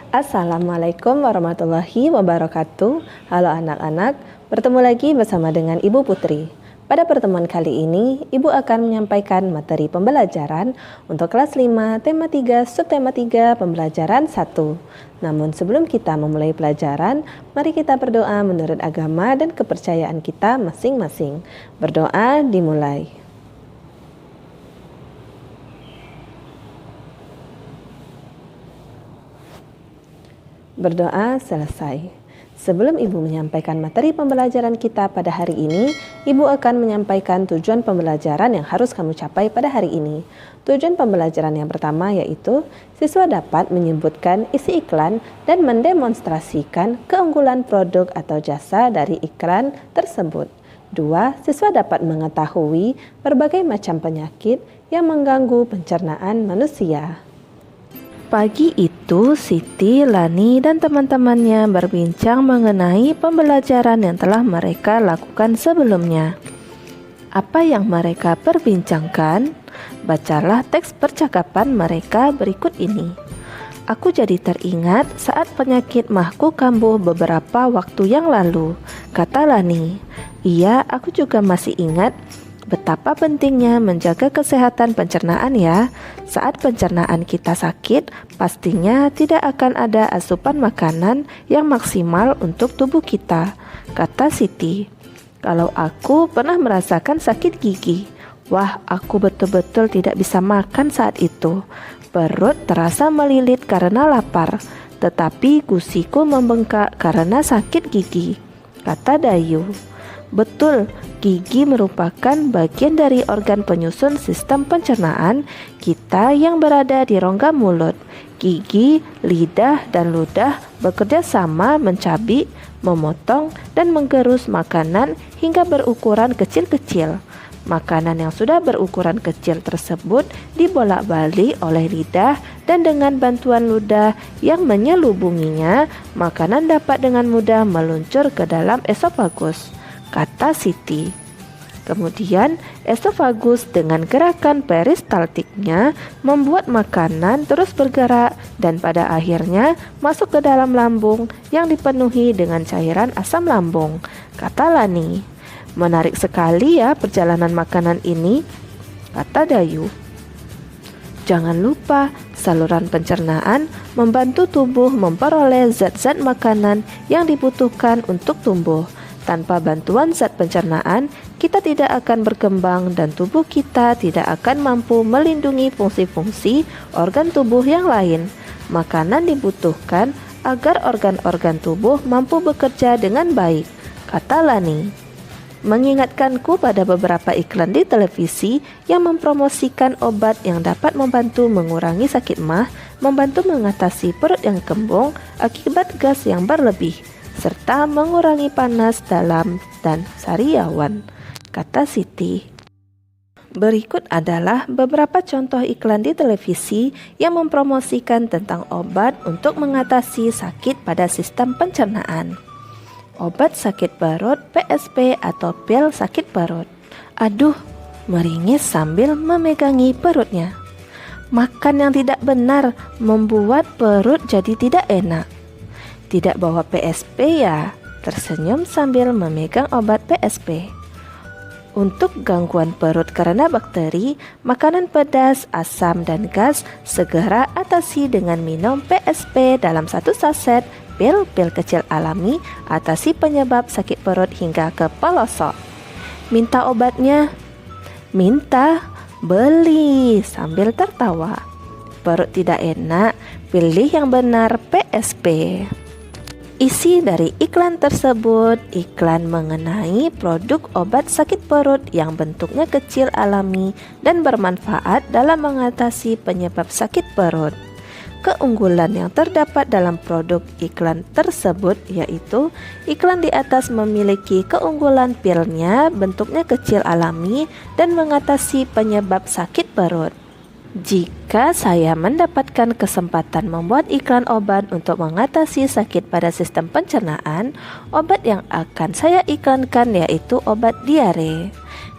Assalamualaikum warahmatullahi wabarakatuh. Halo anak-anak, bertemu lagi bersama dengan Ibu Putri. Pada pertemuan kali ini, Ibu akan menyampaikan materi pembelajaran untuk kelas 5, tema 3, subtema 3, pembelajaran 1. Namun sebelum kita memulai pelajaran, mari kita berdoa menurut agama dan kepercayaan kita masing-masing. Berdoa dimulai. Berdoa selesai. Sebelum Ibu menyampaikan materi pembelajaran kita pada hari ini, Ibu akan menyampaikan tujuan pembelajaran yang harus kamu capai pada hari ini. Tujuan pembelajaran yang pertama yaitu siswa dapat menyebutkan isi iklan dan mendemonstrasikan keunggulan produk atau jasa dari iklan tersebut. 2. Siswa dapat mengetahui berbagai macam penyakit yang mengganggu pencernaan manusia. Pagi itu, Siti, Lani, dan teman-temannya berbincang mengenai pembelajaran yang telah mereka lakukan sebelumnya. Apa yang mereka perbincangkan? Bacalah teks percakapan mereka berikut ini. Aku jadi teringat saat penyakit mahku kambuh beberapa waktu yang lalu, kata Lani. Iya, aku juga masih ingat betapa pentingnya menjaga kesehatan pencernaan ya. Saat pencernaan kita sakit, pastinya tidak akan ada asupan makanan yang maksimal untuk tubuh kita, kata Siti. Kalau aku pernah merasakan sakit gigi. Wah, aku betul-betul tidak bisa makan saat itu. Perut terasa melilit karena lapar, tetapi gusiku membengkak karena sakit gigi, kata Dayu. Betul, gigi merupakan bagian dari organ penyusun sistem pencernaan kita yang berada di rongga mulut. Gigi, lidah, dan ludah bekerja sama mencabik, memotong, dan menggerus makanan hingga berukuran kecil-kecil. Makanan yang sudah berukuran kecil tersebut dibolak-balik oleh lidah, dan dengan bantuan ludah yang menyelubunginya, makanan dapat dengan mudah meluncur ke dalam esofagus, kata Siti. Kemudian esofagus dengan gerakan peristaltiknya membuat makanan terus bergerak dan pada akhirnya masuk ke dalam lambung yang dipenuhi dengan cairan asam lambung, kata Lani. Menarik sekali ya perjalanan makanan ini, kata Dayu. Jangan lupa, saluran pencernaan membantu tubuh memperoleh zat-zat makanan yang dibutuhkan untuk tumbuh. Tanpa bantuan zat pencernaan, kita tidak akan berkembang dan tubuh kita tidak akan mampu melindungi fungsi-fungsi organ tubuh yang lain. Makanan dibutuhkan agar organ-organ tubuh mampu bekerja dengan baik, kata Lani. Mengingatkanku pada beberapa iklan di televisi yang mempromosikan obat yang dapat membantu mengurangi sakit mah, membantu mengatasi perut yang kembung akibat gas yang berlebih, serta mengurangi panas dalam dan sariawan, kata Siti. Berikut adalah beberapa contoh iklan di televisi yang mempromosikan tentang obat untuk mengatasi sakit pada sistem pencernaan. Obat sakit perut PSP atau pil sakit perut. Aduh, meringis sambil memegangi perutnya. Makan yang tidak benar membuat perut jadi tidak enak. Tidak bawa PSP ya? Tersenyum sambil memegang obat PSP. Untuk gangguan perut karena bakteri, makanan pedas, asam, dan gas segera atasi dengan minum PSP dalam satu saset pil-pil kecil alami, atasi penyebab sakit perut hingga ke pelosok. Minta obatnya? Minta, beli sambil tertawa. Perut tidak enak, pilih yang benar PSP. Isi dari iklan tersebut, iklan mengenai produk obat sakit perut yang bentuknya kecil alami dan bermanfaat dalam mengatasi penyebab sakit perut. Keunggulan yang terdapat dalam produk iklan tersebut yaitu iklan di atas memiliki keunggulan pilnya bentuknya kecil alami dan mengatasi penyebab sakit perut. Jika saya mendapatkan kesempatan membuat iklan obat untuk mengatasi sakit pada sistem pencernaan, obat yang akan saya iklankan yaitu obat diare.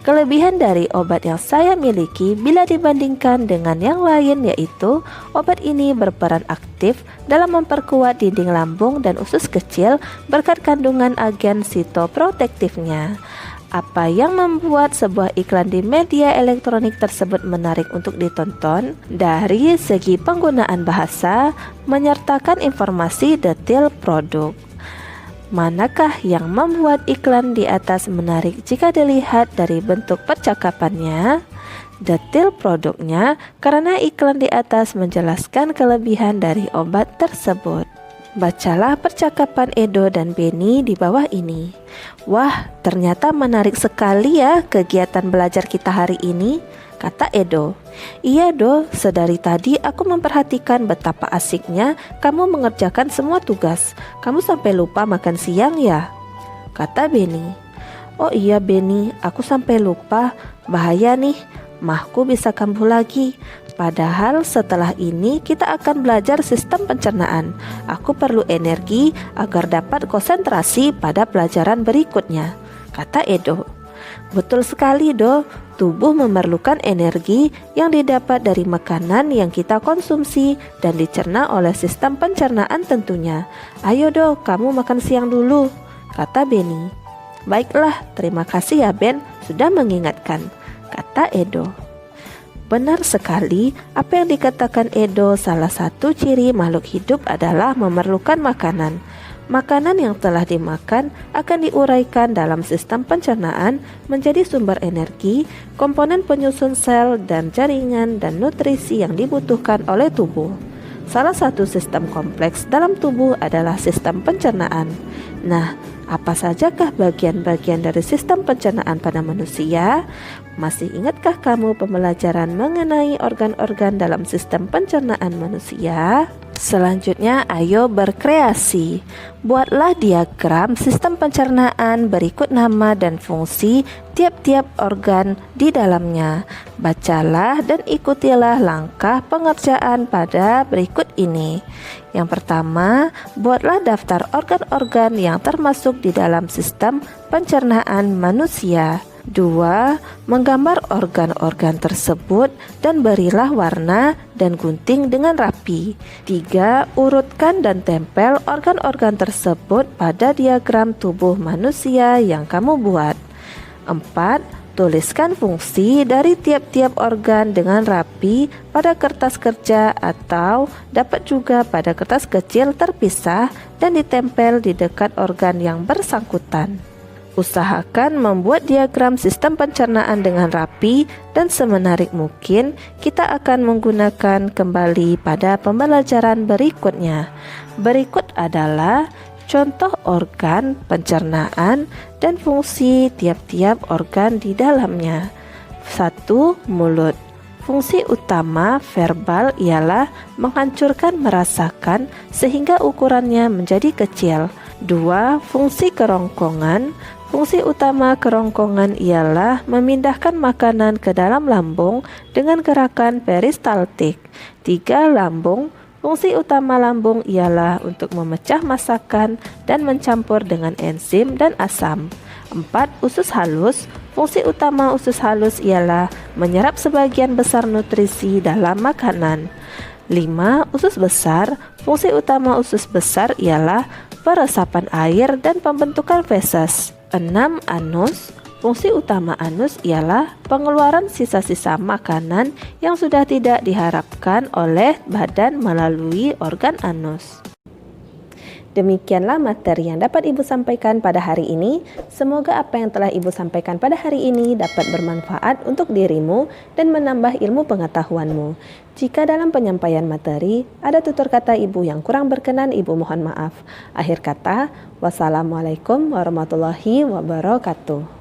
Kelebihan dari obat yang saya miliki bila dibandingkan dengan yang lain yaitu obat ini berperan aktif dalam memperkuat dinding lambung dan usus kecil berkat kandungan agen sitoprotektifnya. Apa yang membuat sebuah iklan di media elektronik tersebut menarik untuk ditonton? Dari segi penggunaan bahasa, menyertakan informasi detail produk. Manakah yang membuat iklan di atas menarik jika dilihat dari bentuk percakapannya? Detail produknya, karena iklan di atas menjelaskan kelebihan dari obat tersebut. Bacalah percakapan Edo dan Benny di bawah ini. Wah, ternyata menarik sekali ya kegiatan belajar kita hari ini, kata Edo. Iya Do, sedari tadi aku memperhatikan betapa asiknya kamu mengerjakan semua tugas. Kamu sampai lupa makan siang ya? Kata Benny. Oh iya Benny, aku sampai lupa. Bahaya nih, mahku bisa kambuh lagi. Padahal setelah ini kita akan belajar sistem pencernaan. Aku perlu energi agar dapat konsentrasi pada pelajaran berikutnya, kata Edo. Betul sekali Do, tubuh memerlukan energi yang didapat dari makanan yang kita konsumsi dan dicerna oleh sistem pencernaan tentunya. Ayo Do, kamu makan siang dulu, kata Benny. Baiklah, terima kasih ya Ben, sudah mengingatkan, kata Edo. Benar sekali, apa yang dikatakan Edo, salah satu ciri makhluk hidup adalah memerlukan makanan. Makanan yang telah dimakan akan diuraikan dalam sistem pencernaan menjadi sumber energi, komponen penyusun sel dan jaringan dan nutrisi yang dibutuhkan oleh tubuh. Salah satu sistem kompleks dalam tubuh adalah sistem pencernaan. Nah, apa sajakah bagian-bagian dari sistem pencernaan pada manusia? Masih ingatkah kamu pembelajaran mengenai organ-organ dalam sistem pencernaan manusia? Selanjutnya, ayo berkreasi. Buatlah diagram sistem pencernaan berikut nama dan fungsi tiap-tiap organ di dalamnya. Bacalah dan ikutilah langkah pengerjaan pada berikut ini. Yang pertama, buatlah daftar organ-organ yang termasuk di dalam sistem pencernaan manusia. 2. Menggambar organ-organ tersebut dan berilah warna dan gunting dengan rapi. 3. Urutkan dan tempel organ-organ tersebut pada diagram tubuh manusia yang kamu buat. 4. Tuliskan fungsi dari tiap-tiap organ dengan rapi pada kertas kerja atau dapat juga pada kertas kecil terpisah dan ditempel di dekat organ yang bersangkutan. Usahakan membuat diagram sistem pencernaan dengan rapi dan semenarik mungkin. Kita akan menggunakan kembali pada pembelajaran berikutnya. Berikut adalah contoh organ pencernaan dan fungsi tiap-tiap organ di dalamnya. 1. Mulut. Fungsi utama verbal ialah menghancurkan, merasakan sehingga ukurannya menjadi kecil. 2. Fungsi kerongkongan. Fungsi utama kerongkongan ialah memindahkan makanan ke dalam lambung dengan gerakan peristaltik. 3. Lambung. Fungsi utama lambung ialah untuk memecah masakan dan mencampur dengan enzim dan asam. 4. Usus halus. Fungsi utama usus halus ialah menyerap sebagian besar nutrisi dalam makanan. 5. Usus besar. Fungsi utama usus besar ialah peresapan air dan pembentukan feses. 6. Anus. Fungsi utama anus ialah pengeluaran sisa-sisa makanan yang sudah tidak diharapkan oleh badan melalui organ anus. Demikianlah materi yang dapat Ibu sampaikan pada hari ini. Semoga apa yang telah Ibu sampaikan pada hari ini dapat bermanfaat untuk dirimu dan menambah ilmu pengetahuanmu. Jika dalam penyampaian materi ada tutur kata Ibu yang kurang berkenan, Ibu mohon maaf. Akhir kata, wassalamualaikum warahmatullahi wabarakatuh.